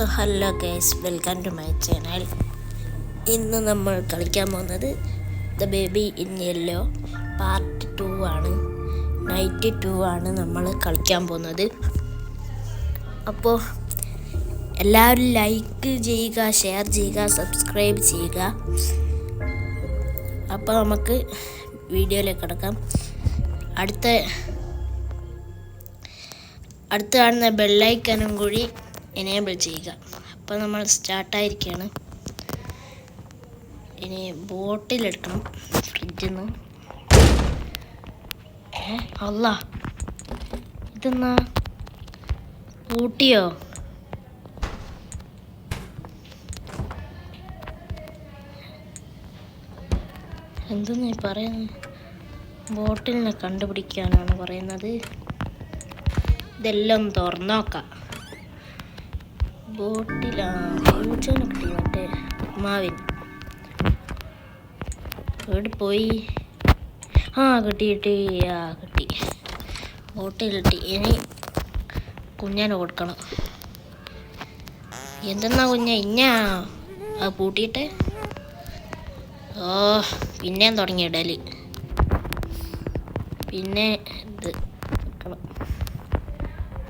So hello guys, welcome to my channel. ഇന്ന് നമ്മൾ കളിക്കാൻ പോകുന്നത് the baby in yellow part 2 ആണ്. നൈറ്റ് 2 ആണ് നമ്മൾ കളിക്കാൻ പോകുന്നത്. അപ്പോൾ എല്ലാവരും ലൈക്ക് ചെയ്യുക, ഷെയർ ചെയ്യുക, സബ്സ്ക്രൈബ് ചെയ്യുക. അപ്പോൾ നമുക്ക് വീഡിയോയിലേക്ക് കിടക്കാം. അടുത്ത കാണുന്ന ബെല്ലൈക്കനും കൂടി എനേബിൾ ചെയ്യുക. അപ്പോൾ നമ്മൾ സ്റ്റാർട്ടായിരിക്കുകയാണ്. ഇനി ബോട്ടിലെടുക്കണം ഫ്രിഡ്ജിൽ നിന്ന്. അല്ല, ഇതെന്നാ പൂട്ടിയോ? എന്തെന്നാ പറയുന്നത്? ബോട്ടിലിനെ കണ്ടുപിടിക്കാനാണ് പറയുന്നത്. ഇതെല്ലാം തുറന്നു നോക്കാം. പൂച്ചനെ കിട്ടി, മറ്റേ മാവിൻ ഇവിടെ പോയി. കിട്ടി. ബോട്ടിൽ കിട്ടി. ഇനി കുഞ്ഞാനെ കൊടുക്കണം. എന്തെന്നാ ഇഞ്ഞാ അത് പൂട്ടിയിട്ട് പിന്നെയും തുടങ്ങി ഇടല്. പിന്നെ ഇത് എടുക്കണം.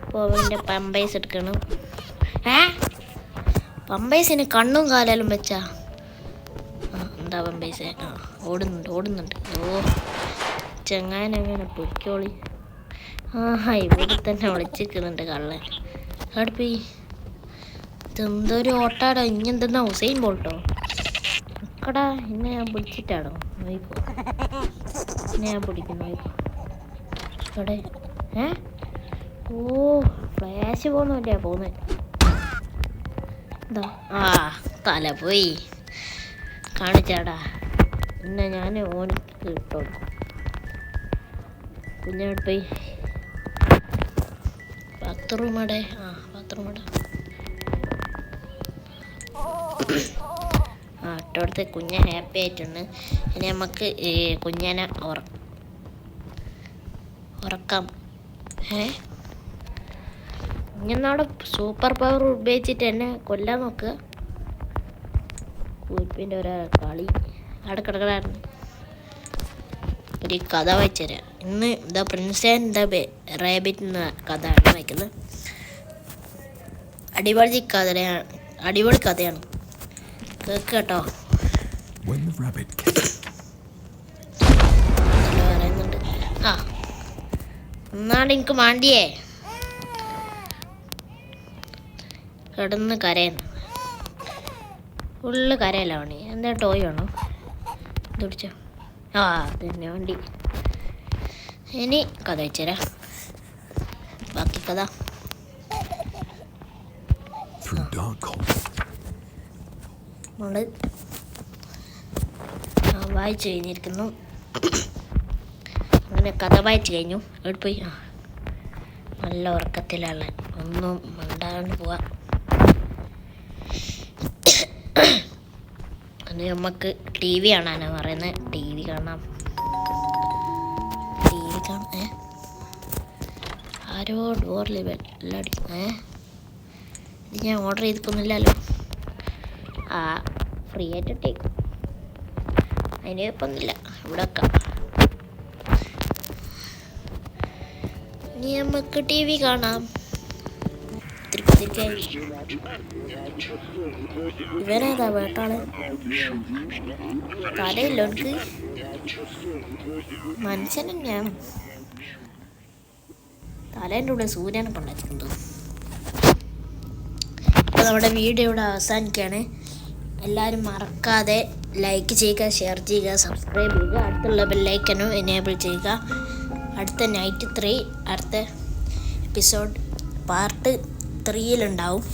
അപ്പോൾ അവൻ്റെ പമ്പേഴ്സ് എടുക്കണം. പമ്പേഴ്സിന് കണ്ണും കാലും വെച്ചാ എന്താ പമ്പേഴ്സ്? ഓടുന്നുണ്ട്. ചെങ്ങാനങ്ങനെ പൊയ്ക്കോളി. ഇവിടെ തന്നെ ഒളിച്ചിരിക്കുന്നുണ്ട് കള്ളൻ. അവിടെ പോയി. ഇതെന്തൊരു ഓട്ടാടോ? ഇഞ്ഞെന്തെന്നാ ഹുസൈൻ ബോൾട്ടോ? നിക്കടാ, എന്നെ ഞാൻ പിടിച്ചിട്ടാടോ? നോയിപ്പോ, എന്നെ ഞാൻ പിടിക്കുന്നു. നോയിപ്പോ ഇവിടെ. ഫ്ലാഷ് പോകുന്നില്ല പോകുന്നത്. തല പോയി കാണിച്ചാടാ. പിന്നെ ഞാൻ ഓനിക്ക് ഇട്ടോ. കുഞ്ഞോട്ട് പോയി ബാത്റൂമടെ. ഇട്ടോടത്ത് കുഞ്ഞ ഹാപ്പി ആയിട്ടുണ്ട്. ഇനി നമുക്ക് കുഞ്ഞനെ ഉറക്കാം. ഇങ്ങനവിടെ സൂപ്പർ പവർ ഉപയോഗിച്ചിട്ട് എന്നെ കൊല്ലാൻ നോക്കുക. ഉപ്പിൻ്റെ ഒരു കളി അവിടെ കിടക്കണായിരുന്നു. ഒരു കഥ വായിച്ചു തരാം. ഇന്ന് the Prince and the rabbit എന്ന കഥയാണ് വായിക്കുന്നത്. അടിപൊളി കഥയാണ്. കേക്ക് കേട്ടോ. പറയുന്നുണ്ട്. എന്നാണ്ട് എനിക്ക് മാണ്ടിയേ കിടന്ന് കരയുന്നു. ഫുള്ള് കരയലാണ്. എന്താ ടോയ് വേണോ? ഇത് പിടിച്ചോ. തന്നെ വണ്ടി. ഇനി കഥ വെച്ചുതരാം. ബാക്കി കഥ നമ്മൾ വായിച്ചു കഴിഞ്ഞിരിക്കുന്നു. അങ്ങനെ കഥ വായിച്ചു കഴിഞ്ഞു. അവിടെ പോയി നല്ല ഉറക്കത്തിലുള്ള ഒന്നും മിണ്ടാണ്ട് പോവാം. അത് നമുക്ക് ടി വി കാണാനാണ് പറയുന്നത്. ടി വി കാണാം. ആരോ ഡോറിൽ ബെല്ലടിക്കും. ഇത് ഞാൻ ഓർഡർ ചെയ്തിട്ടൊന്നുമില്ലല്ലോ. ഫ്രീ ആയിട്ട് ഇട്ടേക്കും. അതിന് കുഴപ്പമൊന്നുമില്ല. ഇവിടെ വെക്കാം. ഇനി നമുക്ക് ടി വി കാണാം. ഇവനേതാ വേട്ടാള്? തലയില്ലോ എനിക്ക്? മനുഷ്യൻ തന്നെയാണ്. തലേൻ്റെ കൂടെ സൂര്യനെ കൊണ്ടായിരിക്കുന്നത്. അപ്പോൾ നമ്മുടെ വീഡിയോ ഇവിടെ അവസാനിക്കുകയാണ്. എല്ലാവരും മറക്കാതെ ലൈക്ക് ചെയ്യുക, ഷെയർ ചെയ്യുക, സബ്സ്ക്രൈബ് ചെയ്യുക. അടുത്തുള്ള ബെല്ലൈക്കനും എനേബിൾ ചെയ്യുക. അടുത്ത നൈറ്റ് 3 അടുത്ത എപ്പിസോഡ് പാർട്ട് 3 ഉണ്ടാവും.